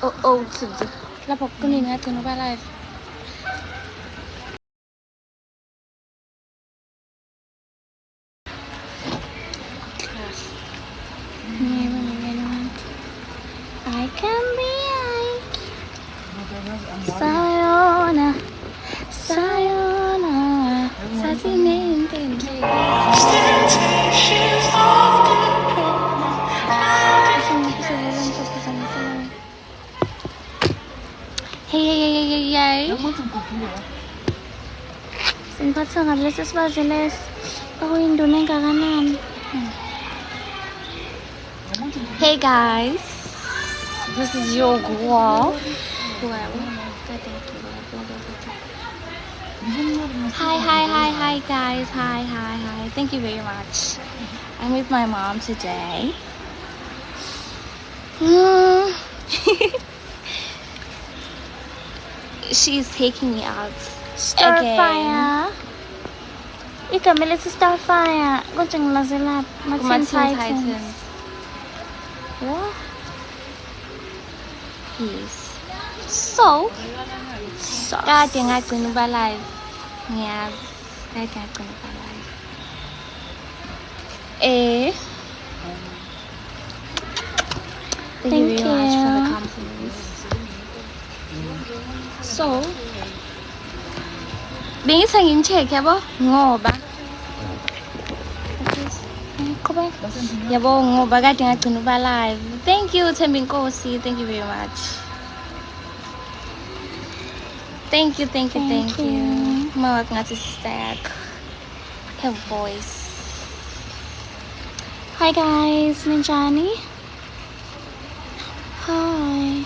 oats lapha kunini ngagcina uba live. I can be Sayona Hey. Simphatha ngalesi sibazi lesi okuyinduna engakanani. Hey guys, this is your girl. Hi guys. Hi. Thank you very much. I'm with my mom today. She's taking me out. Starfire. Igama lethi Starfire. Konje ngilazela Teen Titans. Yeah. Yes. So kade ngagcina uba live. Ngiyazi. Kade ngagcina uba live. Thank you very much for the compliments. So bengithi ngi-check yabo ngoba ngoba kade ngagcina uba live. Thank you Thembi Nkosi, thank you very much. Thank you. Mama ngathi sister yakho. Her voice. Hi guys, Ninjani. Hi.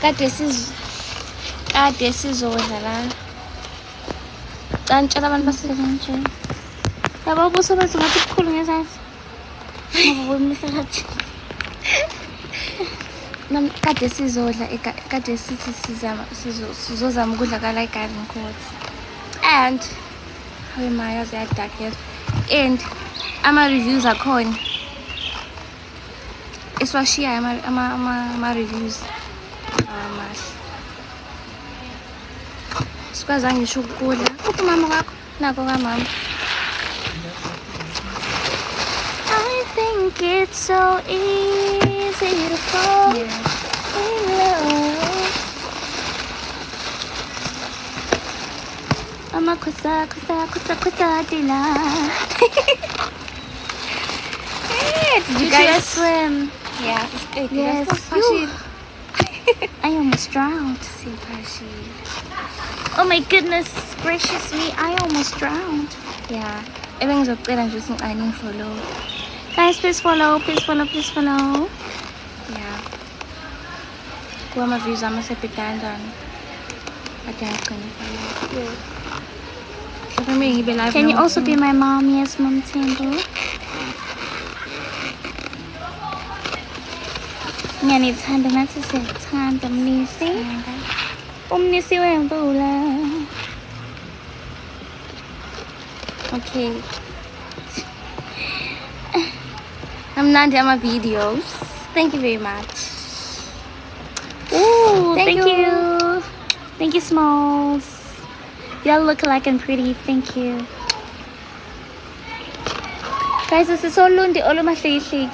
Kade sizodla la. Ngicela abantu basebenze nje. Yabo buso bathi ngathi kukhulu ngezansi. Ngoba umhlathi. Kade sizodla kade sithi sizozama ukudla kala eGarden Court. And hayi maya ziyadark yes. And ama reviews akhona. Iswashiya ama reviews. Sikwazi ngisho ukudla. Kuphi mama wakho? Nako ka mama. I think it's so easy to fall in love. Ama kusa dila. Did you guys swim? Yeah. Yes. I almost drowned. Oh my goodness gracious me, I almost drowned. Yeah. Ebengizocela nje ukuthi ngicane follow. Guys, please follow. Yeah. Kuama views ama sepitanda. Can you also be my mom? Yes, Mom Tembo. Ngiyanithanda nathi siyathanda mnisi. Umnisi wemvula. Okay. I'm not doing my videos. Thank you very much. Ooh, thank you. Thank you, Smalls. Y'all look alike and pretty. Thank you. Guys, this is so lundi. Olumahleki.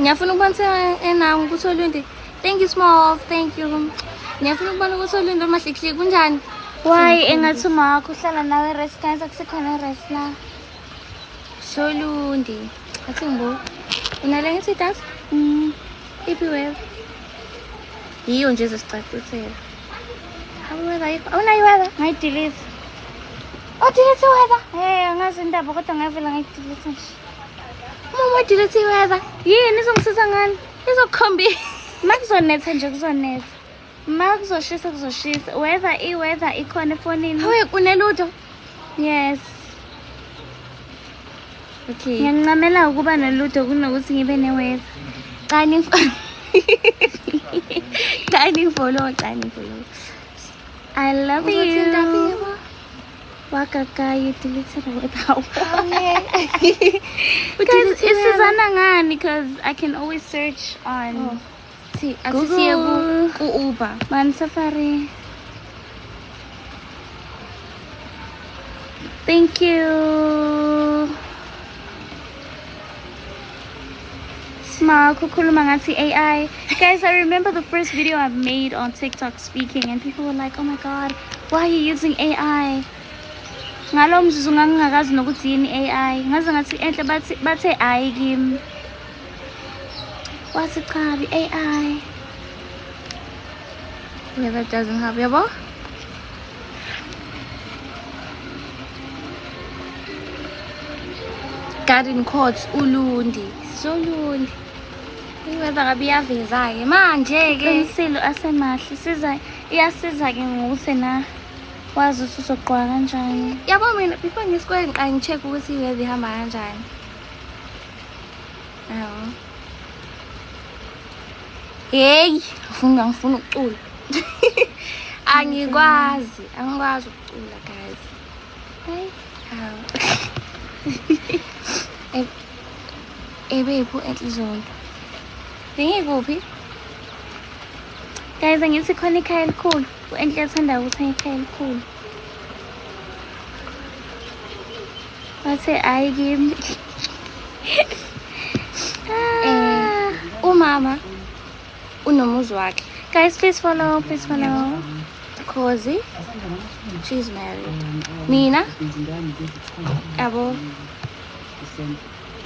Ngiyafuna ukubonisa enawo ukuthi olundi. Thank you, Smalls. Thank you. Ngiyafuna ukubona ukuthi olundi olumahleki kunjani? Why engathi makho uhlala nawe rest guys akusekhona rest la. Solundi. Athi ngibo. Unale ngithi dad? Iphi wewe? Yiyo nje zesicacisela. Awuweza yikho. Awunayo weather? Ngayidelete. Oh, delete weather. Angazi indaba kodwa ngavela ngayidelete nje. Mama delete weather. Yini izongisiza ngani? Izokhombi. Makuzonetha nje kuzonetha. Makuzoshisa kuzoshisa. Weather ikhona efonini. Hawe kunelutho? Yes. Okay. Ngiyancamela ukuba nelutho kunokuthi ngibe neweather. Cani follow. I love you. Uzothinta Wakaka, you deleted it without okay. Guys, isizana ngani because I can always search on Google. Uber. Man Safari. Thank you. Smile, kukhuluma ngathi AI. Guys, I remember the first video I made on TikTok speaking and people were like, oh my god, why are you using AI? Ngalo mzuzu ngangingakazi nokuthi yini AI. Ngaze ngathi enhle bathe hayi kimi. Wathi cha AI. Yeah, that doesn't help. Yabo? Garden court ulundi. So lundi. Iweza ngabe iyaveza-ke manje-ke. Qinisile asemahle iyasiza ke ngokuthi na wazi ukuthi uzogqoka kanjani. Yabo mina before ngisikole ngiqala ngi-check ukuthi iweza ihamba kanjani. Yabo. Hey, ngifuna ukucula. Angikwazi ukucula guys. Hey, ebephu enhlizweni. Bengikuphi? guys, angithi khona ikhaya elikhulu. Enhle yathanda ukuthi ikhaya elikhulu. Bathe hayi kimi. Umama unomuzi wakhe. Guys, please follow. Cozy, she's married. Mina, yabo,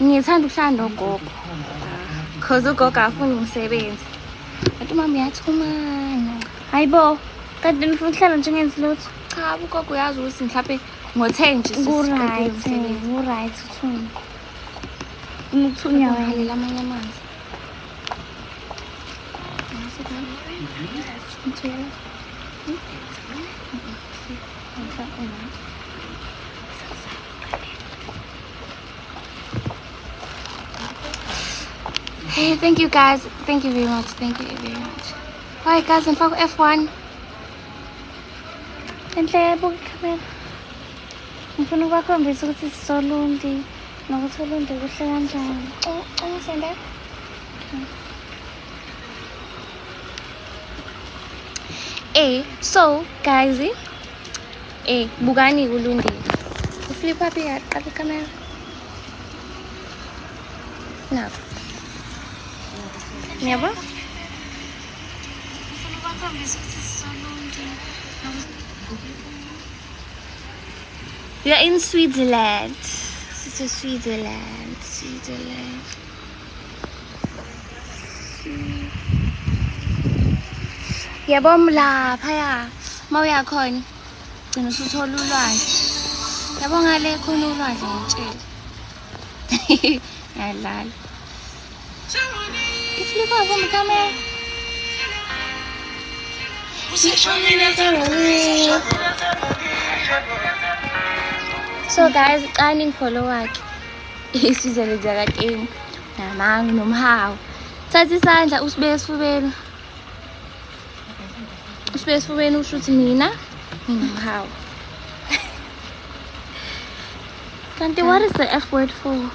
ngithanda ukuhlala nogogo. Cause ugogo afuna umsebenzi. Kanti umama uyathumana. Hayibo, kanti nifuna ukuhlala njengenzi lutho. Cha, ugogo uyazi ukuthi mhlawumbe ngo-10 nje Ku-right uthunye. Ukuthunya wena. Halela amanye amanzi. Hey, thank you guys. Thank you very much. Alright guys, and for F1. Enhle yabuka ikhamera. Ngifuna ukubakhombisa ukuthi sisolundi nokuthi ulundi kuhle kanjani. Ungisende? So guys, bukani ulundi. Flip up here, qala camera. Now. Yabo? We are in Switzerland. This is Switzerland. Yabo mlaphaya mawuya khona gcina usuthola ulwandle. Yabo ngale khona ulwandle ngitshela. Yadlala. Iflip up on the camera. So guys, earning follow wakhe. Isizwe zakateni. Namangu nomhawu. Thatha isandla usibeke esifubeni. Usibeke esifubeni usho ukuthi mina ngingumhawu. Kanti what is the F word for?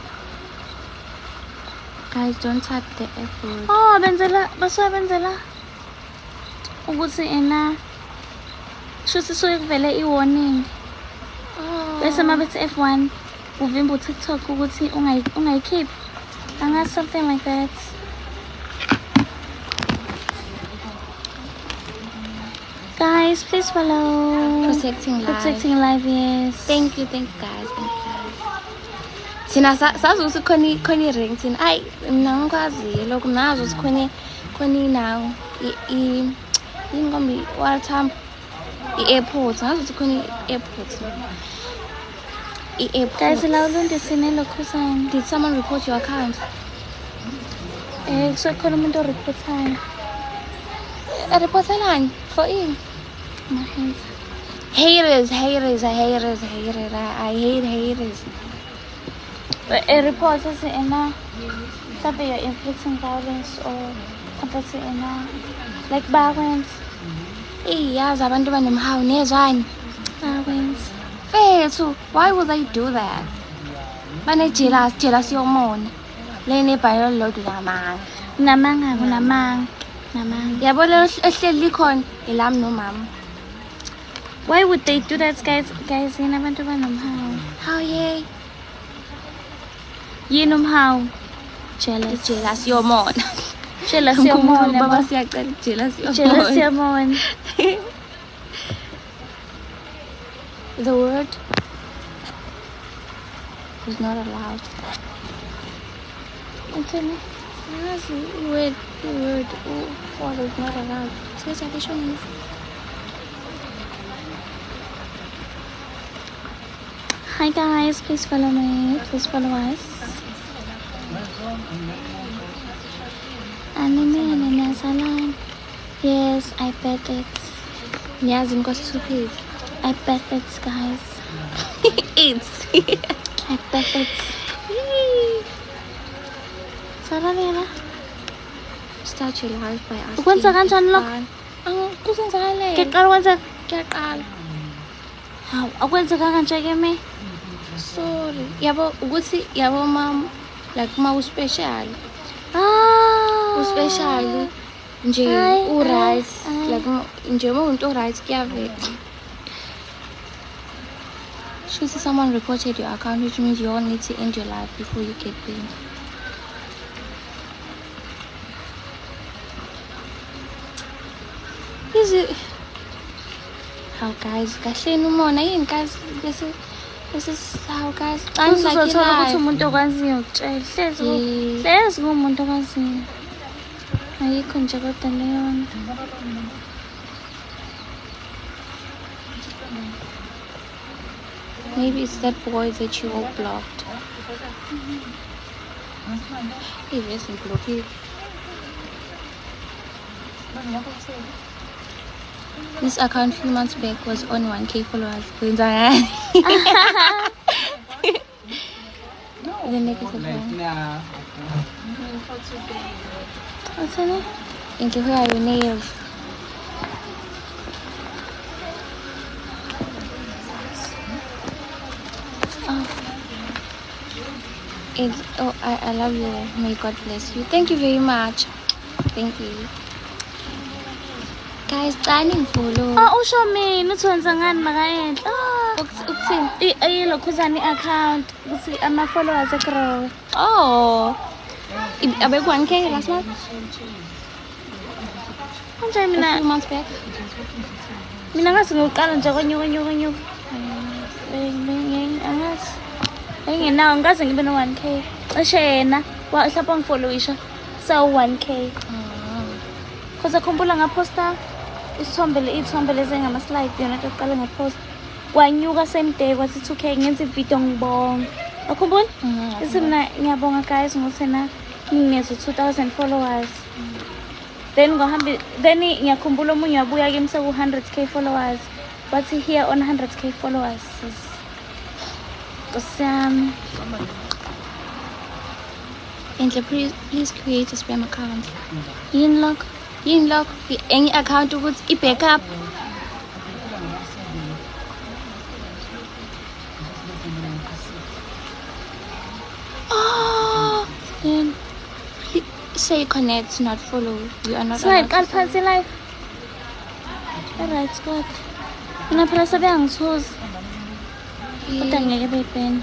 Guys, don't type the F word. Oh, benzela ukuthi ena shuthi suke kuvele i-warning. Bese mabethi F1 uvimba uTikTok ukuthi ungayikhiphi. Angazi something like that. Guys, please follow. Protecting life, yes. Thank you guys. Thina sazi ukuthi khona i-ring thina. Ayi, mina ngikwazi lokho nazi ukuthi khona inawo ingombi wathamba i-airport. Ngazi ukuthi khona i-airport. Guys, la ulundi sinelokuzana. Did someone report your account? Kusuke khona umuntu oreportayo. Reportelani for in. My hands. Haters. I hate haters. A report is ena mhlawumbe you're inflicting violence or completely ena like violence. Yazi abantu banemhawu nezwane. Wenza. Fethu, why would they do that? Jealous yomona. Lene bhayo lodwa namanga. Namanga. Yabo le ehleli likhona elami nomama. Why would they do that, guys? Yini abantu banomhawu. How ye? Yini umhawu? Jealous yomona. Jealous yomona. Baba siyacela jealous Jealous yomona. The word is not allowed. Okay. The word is not allowed. Hi guys, please follow me. Please follow us. Anime salon. Yes, I bet it's. Niyazi because 2 P's. I bet it's, guys. It's. I bet it's. Sararela. Start your life by asking. Ukwenza kanjani lo? Kusenzakale. Ngiyaqala ukwenza. Ngiyaqala. Hawu, akwenzeka kanje ke me? Sorry. Yabo mom, like ma uspecial. Uspecial. Nje right. Like nje umuntu right kuyavela. Should someone reported your account, which means you all need to end your life before you get paid. Is it? How guys? Kahleni umona yini guys? This is how guys. Uzothola ukuthi umuntu okwaziyo ukutshela. Hlezi kumuntu okwaziyo. Ayikho nje kodwa leyo nto. Maybe it's that boy that you all blocked. Hey, there's some blockade. This account 3 months back was on 1K followers. The negative one. What's her name? Thank you for your nails. I love you. May God bless you. Thank you very much. Thank you. Guys, standing follow. Usho mina uthi wenza ngani makayenhle. Ukuthini? Ilokhuzana i-account ukuthi ama-followers grow. Oh. Abek 1K last month? Kanje mina 2 months back. Mina ngathi ngiqala nje konyuka. Angazi. Nginawo ngaze ngibe no 1K. Cishe yena wahlapha ngifollowisha so 1K. Cause akhumbula ngaposta ithombe lezi ngama-slide yona kuqala ngapost. Kwanyuka same day kwathi 2K ngenza ivideo ngibonga. Akhumbula? Bese mina ngiyabonga guys ngosena nginezo 2000 followers. Then ngiyakhumbula omunye wabuya kimi seku 100K followers. Wathi here on 100K followers. Angel, please create a spam account. Yinlock. Any account with i-backup. Oh, then say connect, not follow. You are not. Slide qal phansi live. Alright, Scott. Mina phela sebeyangithuza. Kodwa ngeke bebhene.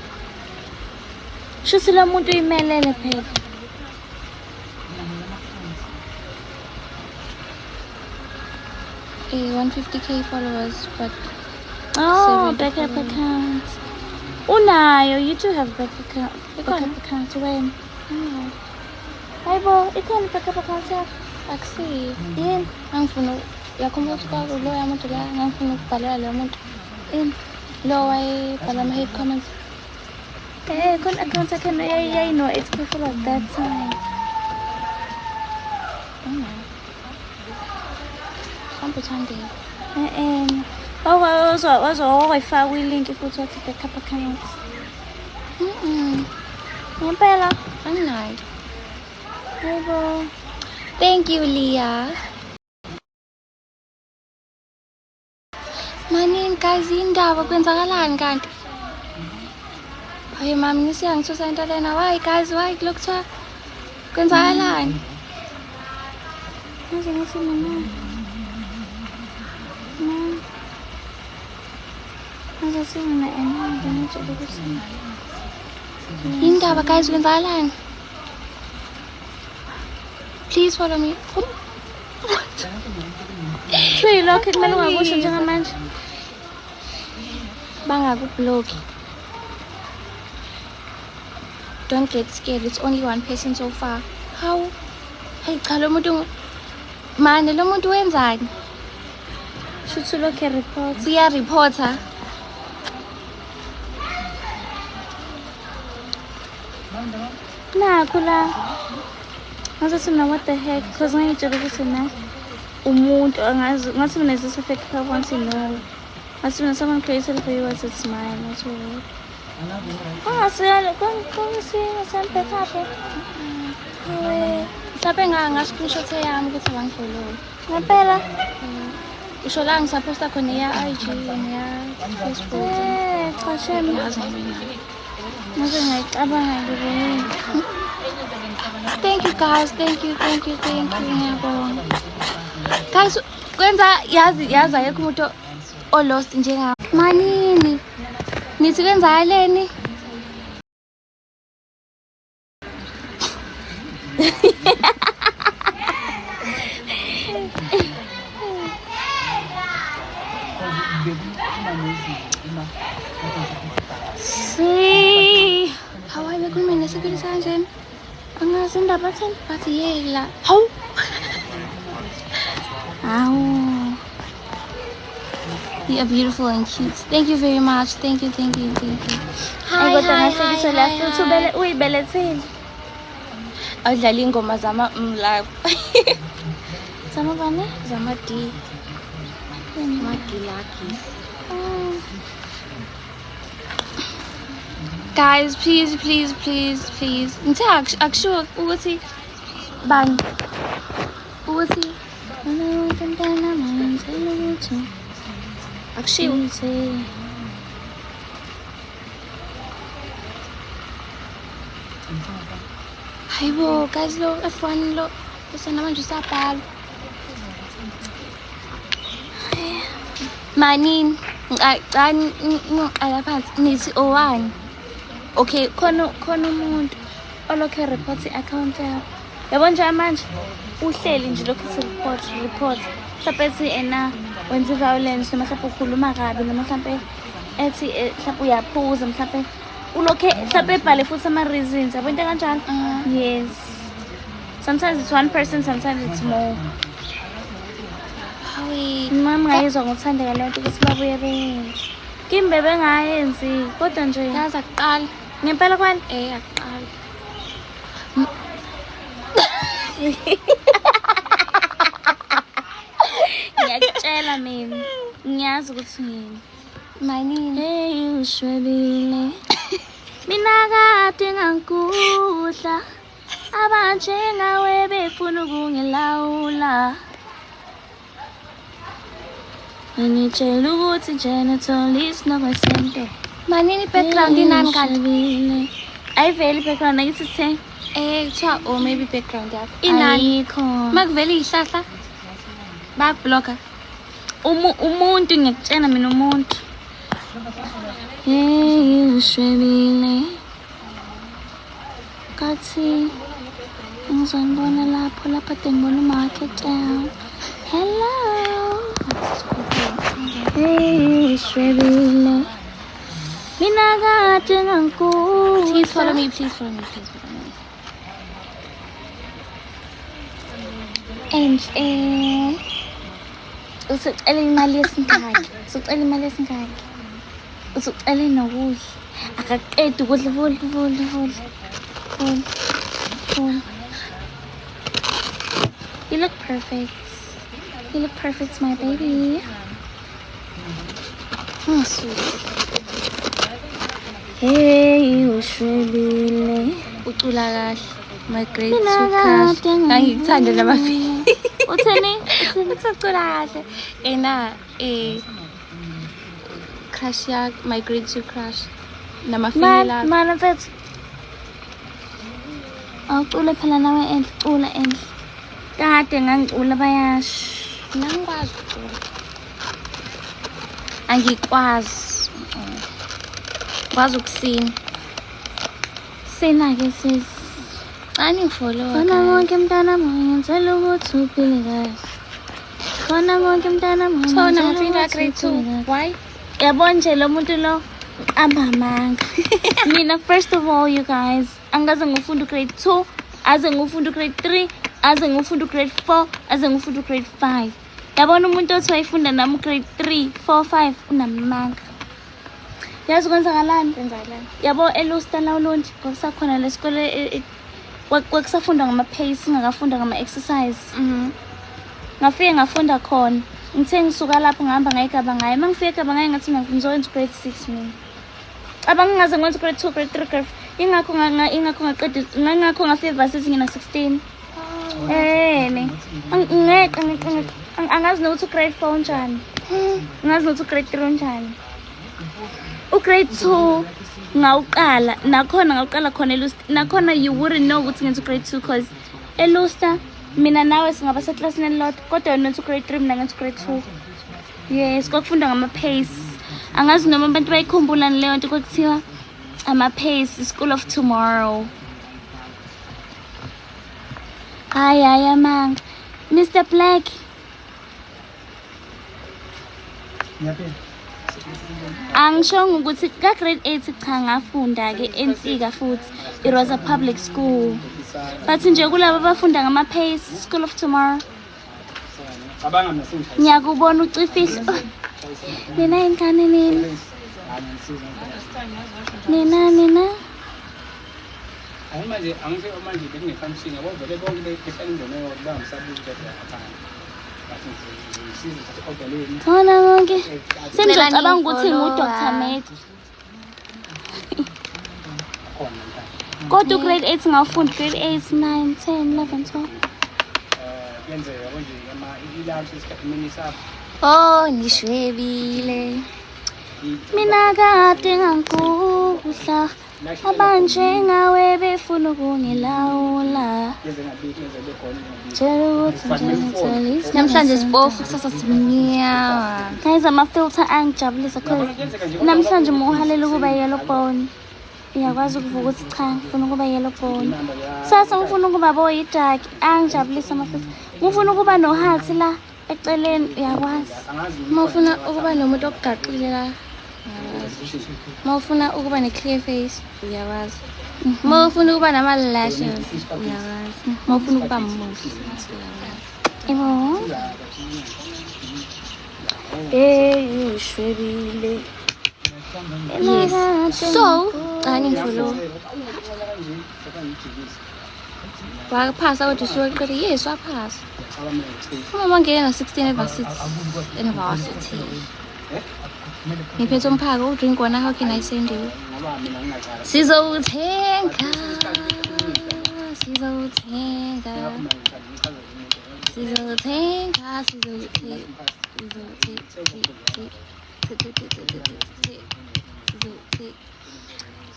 Shuthi lo muntu uyimelele phela. 150K followers, but backup account. Unayo, you do have backup account. When? Hayibo, ikhona backup account yakho. Akusi. Yini? Angifuna yakhumbula ukuthi lo yamuntu la ngangifuna ukubhalela lo muntu. Lo wayebhala ama hate comments. Khona account yakhe yayino 8K followers that time. Wazowayifaka ilink futhi wathi backup account. Ngempela Anginayo. hayibo. Thank you, Leah. Manini guys, indaba kwenzakalani kanti? Hayi mami nisiyangithusa into lena. Why guys? Why kulokhu kuthiwa kwenzakalani? Ngaze ngathi mina. Ngaze singena enhamba ngitshela ukuthi Indaba guys kwenzakalani? Please follow me. Shwe lokho kumele ungakusho njengamanje. Bangakublock. Don't get scared. It's only one person so far. How? Hey, cha lo muntu manje lo muntu wenzani? Shuthi lokho report. Siya reporter. Nakho la. Ngaze sina what the heck because ngitshela ukuthi na umuntu angazi ngathi mina is this a fake account no. Ngathi mina someone created for you as it's mine not yours. Ngasiyalo kongisini sempe kaphe. Mhlawumbe nga-screenshot yami ukuthi bangifollow. Ngempela Usho la ngisaposta khona ya IG neya Facebook. cha shame. Yazi mina. Ngaze ngayicabanga ngibonile. Thank you guys. Thank you. Ngiyabonga. Guys, kwenza yazi ayekho umuntu lost njengami. Manini. Nithi kwenzakaleni? See, how I make women security sanction. Angazi indaba thini but yela. Hawu. Awu. You are beautiful and cute. Thank you very much. Thank you. Hayi kodwa ngahlekisa la futhi uyibelethile. Awudlala ingoma zama live. Sama bani? Zama D. Zama D lucky. Guys, please. Ngithe akusho ukuthi bani. Ukuthi Ngintana manje lutho. akushiwo. Hayibo guys lo F1 lo namanje usabhala. Manini ngicani ngiqala phansi nithi O1. Okay, khona umuntu olokhe report i-account yakho. Yabo nje manje uhleli nje lokho report. Mhlawumbe ethi ena wenza violence noma mhlawumbe ukhuluma kabi noma mhlawumbe ethi mhlawumbe uyaphuza mhlawumbe ulokhe mhlawumbe ebhale futhi ama-reasons yabo into kanjalo. Yes. Sometimes it's one person, sometimes it's more. Hayi. Mama ngayizwa ngothandeka le nto ukuthi babuye beyenze. Kimbe bengayenzi kodwa nje Yazi akuqala. ngempela kwani Akuqala. ngiyakutshela mina ngiyazi ukuthi yini. Manini. Hey ushwebile mina kade ngangikudla abanje ngawe befuna ukungilawula. Ngitshela ukuthi njena tholis nokwesento. Manini background inani kanti? Ayiveli background akithi sithe Kuthiwa or maybe background yakho. Inani? ayikho. Makuvela izihlahla bayakublocka. Umuntu ngiyakutshena mina umuntu. Hey ushwebile kathi ngizonibona lapho de ngibona umarket down. Hello hey ushwebile mina kade ngangikudla. Please follow me. And usucela imali yesingaki. Usucela nokudla. Akaqedi ukudla full. You look perfect, my baby. Sweet. Hey ushwebile Ucula kahle. My great mina crush. kade Ngangikuthanda namafi. utheni Ucula kahle. crush yakho, my grade 2 crush. Namafini Mana mfethu. Awucule phela nawe endle, cula endle. Kade ngangicula bayasho. Nangikwazi ukucula. Angikwazi. Kwazi ukusina. Sina ke sis. Angifollow. Khona konke mntana munye ngicela ukuthi uphile kahle. Khona konke mntana munye. Thona ngifika grade 2. Why? Yabona nje lo muntu lo amamanga. Mina first of all you guys, angaze ngifunda grade 2, aze ngifunda grade 3, aze ngifunda grade 4, aze ngifunda grade 5. Yabona umuntu othi wayifunda nami grade 3, 4, 5 unamanga. Yazi kwenzakalani? Yabo eLuster la ulonje kwakusakhona lesikole kwakusafundwa ngama-pace ngakafunda ngama-exercise. Ngafike ngafunda khona. Ngithe ngisuka lapho ngihamba ngayigaba ngayo. Mangifike egaba ngayo ngathi ngizoyenza grade 6 mina. Abangingaze ngenze grade 2, grade 3, grade 4. Ingakho ngaqeda ngakho ngafike varsity ngina 16. Ne. Ngeke angazi nokuthi grade 4 unjani. Ngazi nokuthi grade 3 unjani. Grade 2 ngawuqala nakhona ngawuqala khona eLuster. Nakhona you wouldn't know ukuthi ngenza grade 2 because eLuster mina nawe singaba seclassini elilodwa kodwa wena ngenza grade 3 mina ngenza grade 2. Yes, kwakufunda ngama-pace. Angazi noma abantu bayikhumbula leyo nto kwakuthiwa ama-pace, school of tomorrow. Hayi amanga. Mr. Black. Angishongo ukuthi ka grade 8 cha ngafunda ke eNsika futhi it was a public school. But nje kulabo abafunda ngama-pace, school of tomorrow. Ngiyakubona ucifihlo. Nina ingane nini? Nina. Manje manje bengifamshini yabo vele bonke behlala indona yokuba ngisabuza kodwa Khona konke. Sengicabanga ukuthi nguDr. Med. Kodwa grade 8 ngafunda grade 8, 9, 10, 11, 12. Kuyenzeka konje ilapho isikhathini sakho. Oh, nishwebile. Mina kade ngangikudla. Abanje ngawe befuna ukungilawula. Namhlanje sibofu kusasa simnyama. Guys, ama-filter angijabulisa cause namhlanje muhalela ukuba yellow bone. Uyakwazi ukuvuka ukuthi cha ngifuna ukuba yellow bone. Sasa ngifuna ukuba boy dark angijabulisa ama-filter. Ngifuna ukuba noheart la eceleni uyakwazi. Mawufuna ukuba nomuntu okugaqile la. Mawufuna ukuba ne-clear face uyakwazi. Mawufuna ukuba nama-lashes uyakwazi. Mawufuna ukuba muhle ushwebile. Yes. So, angifollow. Waphasa kodwa usuqede. Yes, waphasa. Uma ngeke na-16 evarsity. Ngiphethe umphako udrink wona, how can I send you? Sizothenga.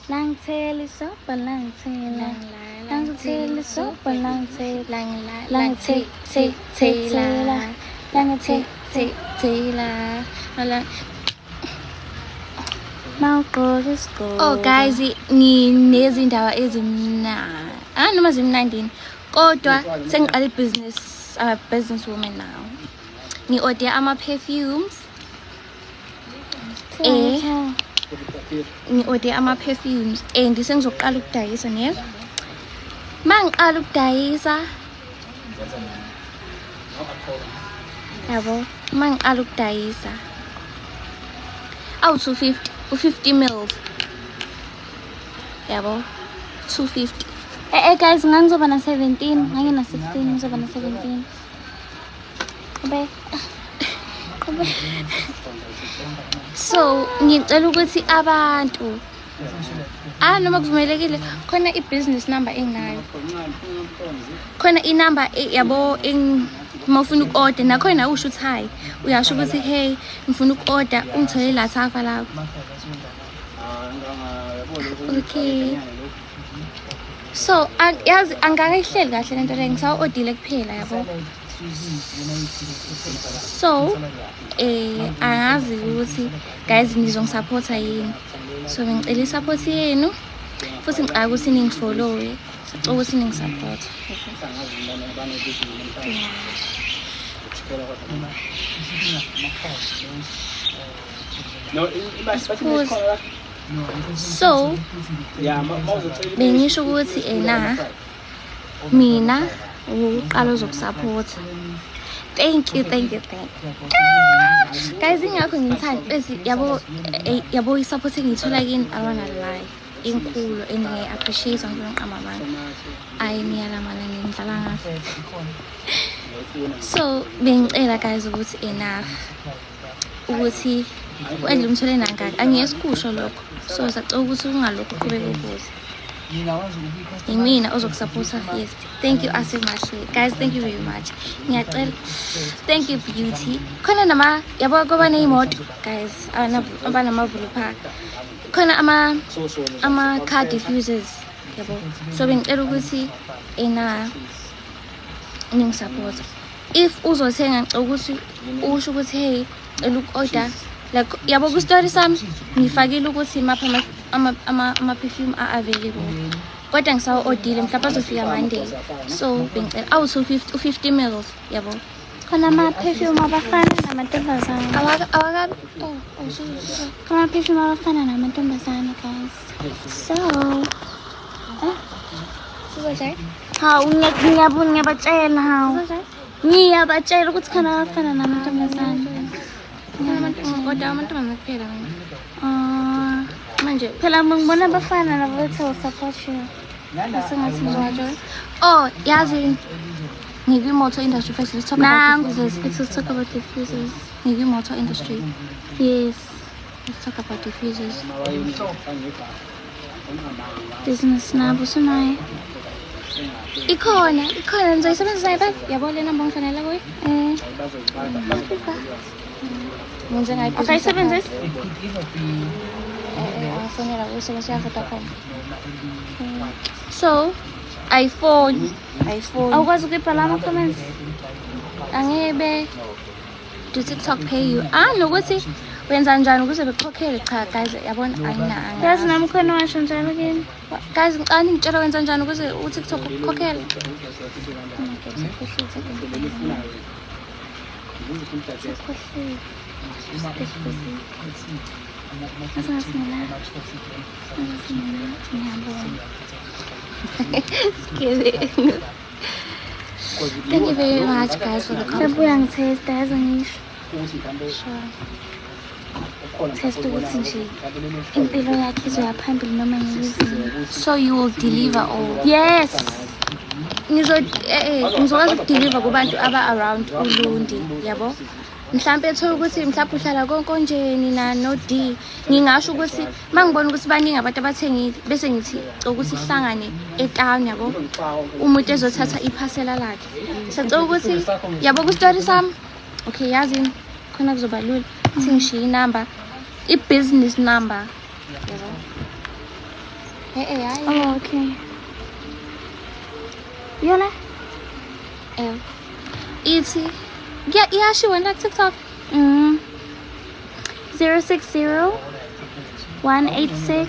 Langtail sopa langtail. Langtail sopa langtail. Oh guys, nginezindaba ezimnandi. Noma zimnandi kodwa sengiqala business. I'm a businesswoman now. Ngi-order ama-perfumes. Ngi-order ama-perfumes and sengizoqala ukudayisa ne. Mangiqala ukudayisa. Yabo, mangiqala ukudayisa. Awu 250, 50 mils. Yabo, 250. Guys, ngizoba na 17, ngangina 16, ngizoba na 17. So, ngicela ukuthi abantu noma kuvumelekile khona i-business number enginayo. Khona i-number yabo mawufuna uku-order nakhona usho ukuthi hayi uyasho ukuthi hey ngifuna uku-order ungithole la safa lapho. Okay, so yazi angakayihleli kahle lento le ngisawu-odile kuphela yabo. So angazi ukuthi guys nizongisupporta yini, so bengicela i-support yenu futhi ngicela ukuthi ningifollowe, sicela ukuthi ningisupport. So bengisho ukuthi mina uqala uzokusupport. Thank you guys, ingakho ngithanda bese yabo i-support engithola kini abana lie inkulu and ngiya-appreciate ngifuna ngiqamba amanga ayiniyalamana nindlala ngaso. So bengicela guys ukuthi enough ukuthi uendle umthole nangaki angiyesikusho lokho, so sacela ukuthi ungalokho uqhubeke ukuze imina ozokusupporta first. Thank you Asif Mahle guys, thank you very much. Ngiyacela, thank you Beauty. Khona nama yabo kuba neimoto guys abanamavulu pha, khona ama car diffusers yabo. So bengicela ukuthi ningisupport. If uzothenga ngicela ukuthi usho ukuthi hey look order like yabo ku story sami ngifakile ukuthi mapha ama perfume are available, kodwa ngisawu-odile mhlawumbe azofika Monday. So bengicela awu-50 ml yabo. Khona ama-perfume abafana namantombazane. Awakabi Khona ama-perfume abafana namantombazane guys. So hawu ngiyabatshela ukuthi khona abafana namantombazane. kodwa amantombazane kuphela Manje phela ngibona abafana nabo bethe support you. asengathi ngizowajoyina. Oh yazi ngikwi-motor industry first. Let's talk about diffusers. Let's talk about diffusers. Ngikwi-motor industry. Yes. Let's talk about diffusers. Business nabo sunayo. Ikhona nizoyisebenzisa yiphi? Yabo le number ngifanele kuyo? Ngenze ngayo. Akayisebenzisi? Afonela kuyisebenzisa Vodacom. So iPhone awukwazi ukubhala ama-comments? angebe do TikTok pay you nokuthi wenza njani ukuze bekukhokhele? Cha guys yabona Yazi nami khona washo njalo kini. guys ngicela ngitshela wenza njani ukuze uTikTok ukukhokhele. Thank you very much guys for the comment. Uyangitesta yazi ngisho. Test ukuthi nje impilo yakhe izoyaphambili noma ngiyizini. So you will deliver all? Yes. Ngizokwazi ukudeliver kubantu aba-around uLundi yabo. Mhlawumbe ethola ukuthi mhlawumbe uhlala konkonjeni no D, ngingasho ukuthi mangibona ukuthi baningi abantu abathengile bese ngithi ukuthi sihlangane etown yabo, umuntu ezothatha iphasela lakhe. Sicela ukuthi yabo ku story sami okay yazi khona kuzoba lula ukuthi ngishiye inamba, i-business number yabo. Hayi Oh okay. Yona? Ithi iyashiwo na TikTok. 060 186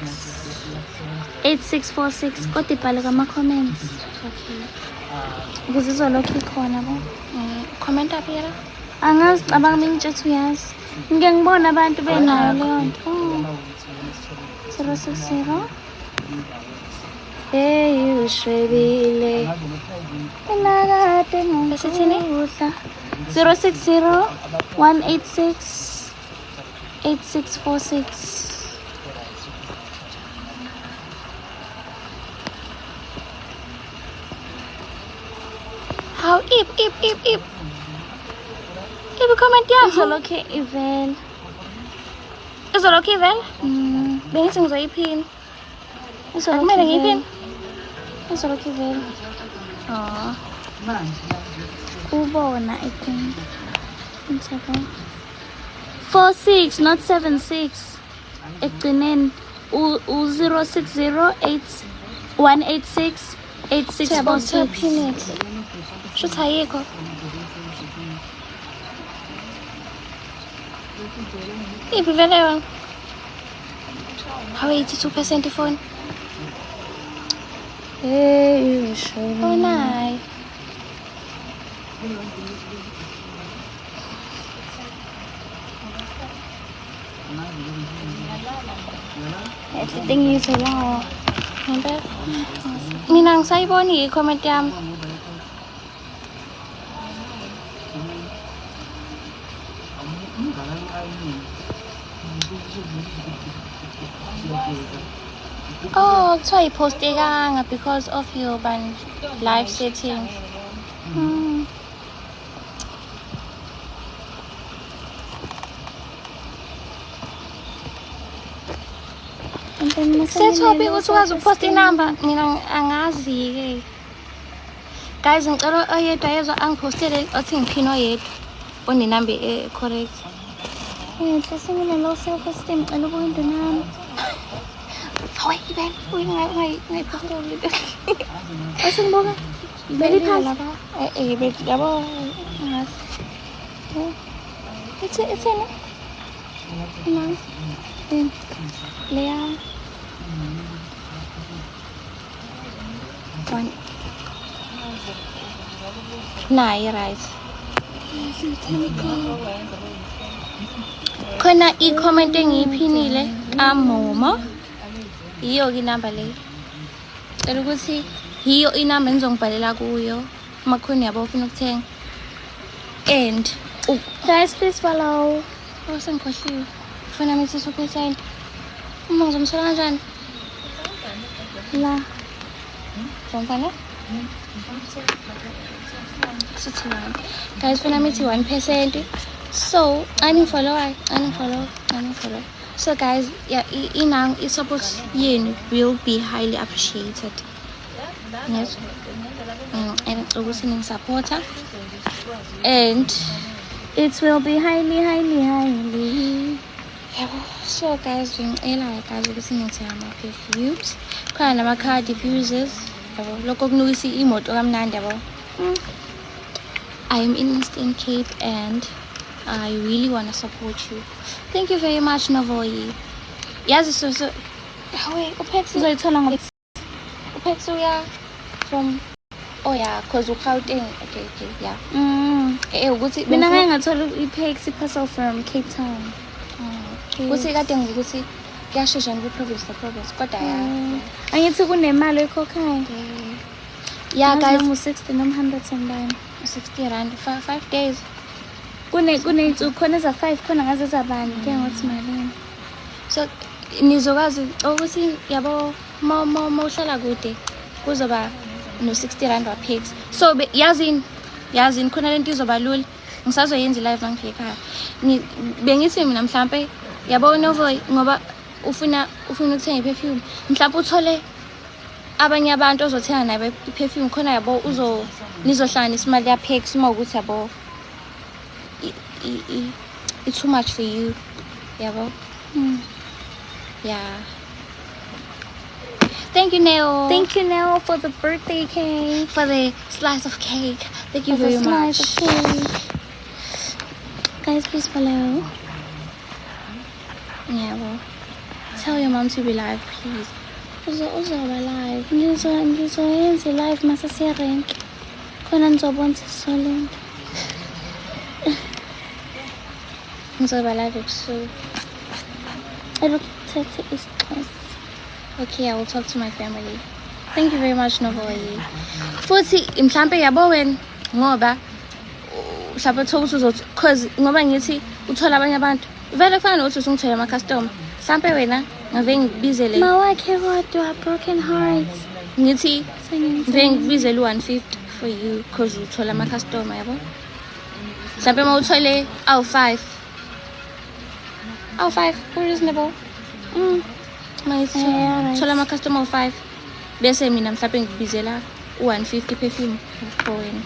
8646 kodwa ibhale kwama-comments. Okay. Ukuze izolokhu ikhona bo. Comment up here. Angazi cabanga mingitshethu uyazi. Ngike ngibona abantu benayo leyo nto. 060 hey ushwebile enakade ngokudla 060 186 8646. How ip comment yakho Izolokhu ivela. izolokhu ivela. Bengithi ngizoyiphina. Akumele ngiyiphine. Izolokhu ivela. Oh ubona I think. 46 not 76 ekugcineni u-06081868646 shothi ayikho iphi vele yona hawe 82% ifoni oh nayi Tingise lang Ngempela mina ngisayiboni i-comment yami oh kuthiwa i-postekanga because of your live settings Sethopi ukuthi wazi ukuposta inamba mina angazi-ke guys ngicela oyedwa yezwa angipostele othi ngiphini oyedwa onenamba correct hlose mina low self esteem ngicela ubuke into nami hawe iben ungayipostoli asingibuka beli phansi yabo ngazi ithena Leah one nayi right khona i-comment engiyiphinile kaMomo yiyo inamba le cela ukuthi yiyo inamba engizongibhalela kuyo uma khona yabo ufuna ukuthenga and guys please follow sengikhohliwe funa mithi 2% uma ngizomthola kanjani la Somfana? Guys, when I meet 1%. So, I follow. So guys, yeah, inang support yin will be highly appreciated. Yes. And also supporter. And it will be highly. So guys, guys listening to my perfumes. Kana nama car diffusers. Lokho kunuka imoto kamnandi yabo. I am in Eastern Cape and I really want to support you. Thank you very much Novoyi. Yazi so hawe uPex uzoyithola ngoba uPex uya from cause uGauteng okay yeah. Ukuthi mina ngeke ngathola iPex parcel from Cape Town. Kuthi kade ngikuthi kuyashesha ngiprovince kodwa angithi kunemali ekhokhayo yeah guys u60 noma 100 sambani 60 rand 5 days kuney'nsuku khona eza5 khona ngaze zabani kuya ngokuthi malini so nizokwazi ukuthi yabo ma uhlala kude kuzoba no60 rand waPex so yazini khona lento izoba lula ngisazoyenza live mangifika ekhaya bengithi mina mhlambe yabo Novoyi ngoba ufuna ukuthenga iperfume mhlawumbe uthole abanye abantu ozothenga nabe iperfume khona yabo nizohlanganisa imali yaPex uma ukuthi yabo it's too much for you yabo yeah. Thank you Neo for the birthday cake, for the slice of cake. Thank you very much guys, please follow. Yeah, well, tell your mom to be live, please. Uzoba live. Ngizoyenza live masasiyarenk. Khona nizobona solo. Ngizoba live ebusuku. Okay, I will talk to my family. Thank you very much Novoyi. Futhi mhlambe yabo wena ngoba mhlawumbe thokuthi cause ngoba ngithi uthola abanye abantu vele kufana nokuthi usungithola ama customer mhlambe wena ngave ngibizele mawakhe kodwa broken hearts ngithi ngave ngibizele 150 for you cause uthola ama customer yabo mhlambe mawuthole awu5 reasonable thola ama customer 5 bese mina mhlambe ngibizela 150 perfume for wena.